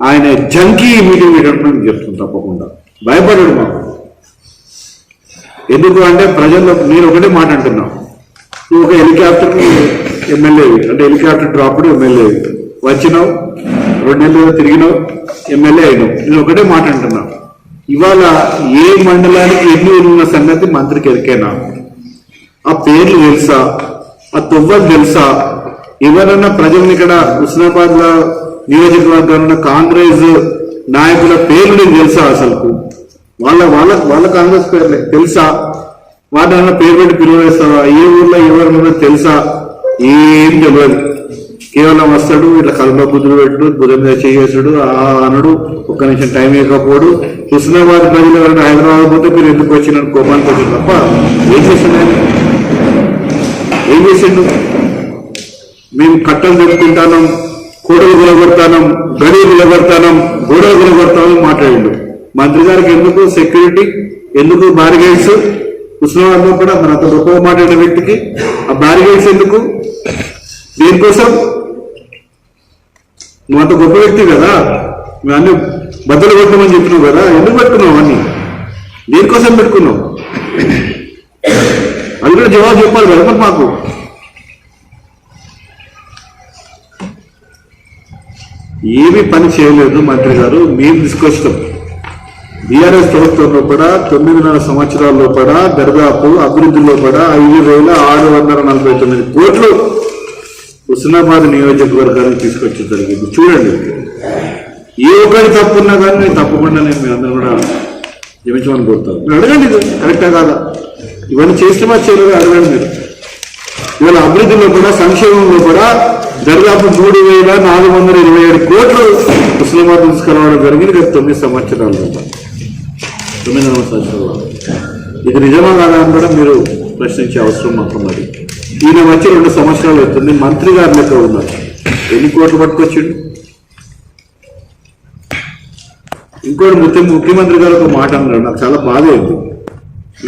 ఆయన junky meeting పెట్టడం చెప్తుంది. తప్పకుండా భయపడడు మాకు. ఎందుకు అంటే ప్రజల్లో నేను ఒకటే మాట అంటున్నా, నువ్వు ఒక హెలికాప్టర్ ఎమ్మెల్యే, అంటే హెలికాప్టర్ డ్రాప్డ్ ఎమ్మెల్యే వచ్చినావు, 2 నెలలు తిరిగినావు, ఎమ్మెల్యే అయినావు. నేను ఒకటే మాట అంటున్నా, ఇవాళ ఏ మండలానికి ఎన్ని ఉన్న సంగతి మంత్రికి ఎరికేనా? ఆ పేర్లు తెలుసా? ఆ తొవ్వలు తెలుసా? ఎవరన్నా ప్రజల్ని ఇక్కడ హుస్నాబాద్ లో నియోజకవర్గంలో కాంగ్రెస్ నాయకుల పేర్లు తెలుసా? అసలు వాళ్ళ కాంగ్రెస్ పేర్లే తెలుసా? వాటన్నా పేరు పెట్టి పిలువవేస్తావా? ఏ ఊర్లో ఎవరు తెలుసా? ఏం తెలియదు. కేవలం వస్తాడు, ఇట్లా కలుపులో కుదురు పెట్టడు, బుధం మీద చేసాడు, అనడు, ఒక్క నిమిషం టైం ఇవ్వకపోడు. హుస్నాబాద్ ప్రజలు ఎవరైనా హైదరాబాద్ పోతే మీరు ఎందుకు వచ్చినాడు కోపానికి వచ్చాడు తప్ప ఏం చేసిండు? ఏం చేసిండు? మేము కట్టలు తెచ్చుకుంటాం, కోడలు గులగొడతాం, గడి గులగొడతాం, గోడలు గులగొడతామని మాట్లాడిండు. మంత్రి గారికి ఎందుకు సెక్యూరిటీ, ఎందుకు బారిగేట్స్? హుస్నాబాద్ లో కూడా మన అంత గొప్పగా మాట్లాడిన వ్యక్తికి ఆ బారిగేట్స్ ఎందుకు? దేనికోసం? నువ్వు అంత గొప్ప వ్యక్తి కదా, నువ్వు అన్ని బద్దలు కొట్టమని చెప్పినావు కదా, ఎందుకు పెట్టుకున్నావు? అన్ని దేనికోసం పెట్టుకున్నావు? అది కూడా జవాబు చెప్పాలి కదా మరి మాకు. ఏమీ పని చేయలేదు మంత్రి గారు. మేము తీసుకొచ్చాం. బీఆర్ఎస్ ప్రభుత్వంలో కూడా 9.5 సంవత్సరాల్లో కూడా దర్దాపు అభివృద్ధిలో కూడా 5,649 కోట్లు హుస్నాబాద్ నియోజకవర్గానికి తీసుకొచ్చి జరిగింది. చూడండి, ఏ ఒక్కరి తప్పున్నా కానీ నేను తప్పకుండా మీ అందరూ కూడా క్షమించమని కోరుతాను. మీరు అడగండి, ఇది కరెక్టా కాదా? ఇవన్నీ చేసినా చేయలేదు అడగండి మీరు. ఇవాళ అభివృద్ధిలో కూడా సంక్షేమంలో కూడా దాదాపు 3,427 కోట్లు హుస్నాబాద్ తీసుకురావడం జరిగింది గత 9 సంవత్సరాల్లో. 9 సంవత్సరాలు. ఇది నిజమా కాదా అని కూడా మీరు ప్రశ్నించే అవసరం మాత్రం. మరి ఈయన వచ్చి 2 సంవత్సరాలు అవుతుంది, మంత్రి గారి లెక్క ఉన్నారు. ఎన్ని కోట్లు పట్టుకొచ్చిండు? ఇంకోటి ముఖ్యమంత్రి గారు ఒక మాట అన్నాడు, నాకు చాలా బాధ అయింది.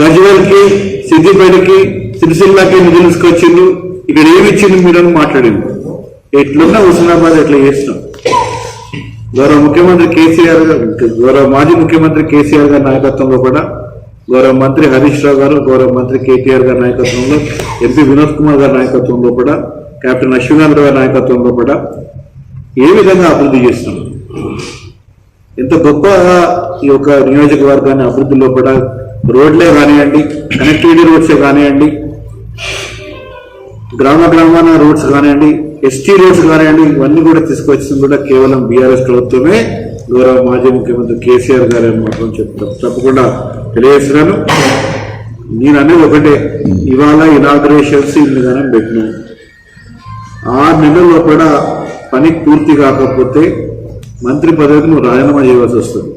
గజ్వేల్కి, సిద్దిపేటకి, సిరిసిల్లకి నిధులు తీసుకొచ్చిండు, ఇక్కడ ఏమి ఇచ్చిండు మీరు అని మాట్లాడింది. ఎట్లున్నా హుస్నాబాద్ ఎట్లా చేసినాం? గౌరవ ముఖ్యమంత్రి కేసీఆర్ గారు, గౌరవ మాజీ ముఖ్యమంత్రి కేసీఆర్ గారి నాయకత్వంలో కూడా, గౌరవ మంత్రి హరీష్ రావు గారు, గౌరవ మంత్రి కేటీఆర్ గారి నాయకత్వంలో, ఎంపీ వినోద్ కుమార్ గారి నాయకత్వంలో కూడా, కెప్టెన్ అశ్విన్ గారి నాయకత్వంలో కూడా ఏ విధంగా అభివృద్ధి చేస్తున్నాం? ఎంత గొప్పగా ఈ యొక్క నియోజకవర్గాన్ని అభివృద్ధిలో కూడా రోడ్లే కానివ్వండి, కనెక్టివిటీ రోడ్సే కానివ్వండి, గ్రామాన రోడ్స్ కానివ్వండి, ఎస్టీ రోడ్స్ కానివ్వండి, ఇవన్నీ కూడా తీసుకొచ్చింది కూడా కేవలం బీఆర్ఎస్ ప్రభుత్వమే, గౌరవ మాజీ ముఖ్యమంత్రి కేసీఆర్ గారు అని మాత్రం చెప్తాం. తప్పకుండా తెలియజేస్తున్నాను. నేను అనేది ఒకటే, ఇవాళ ఇనాగ్రేషన్స్ ఇల్లు కానీ పెట్టినాం. 6 నెలల్లో కూడా పని పూర్తి కాకపోతే మంత్రి పదవికి నువ్వు రాజీనామా చేయవలసి వస్తుంది.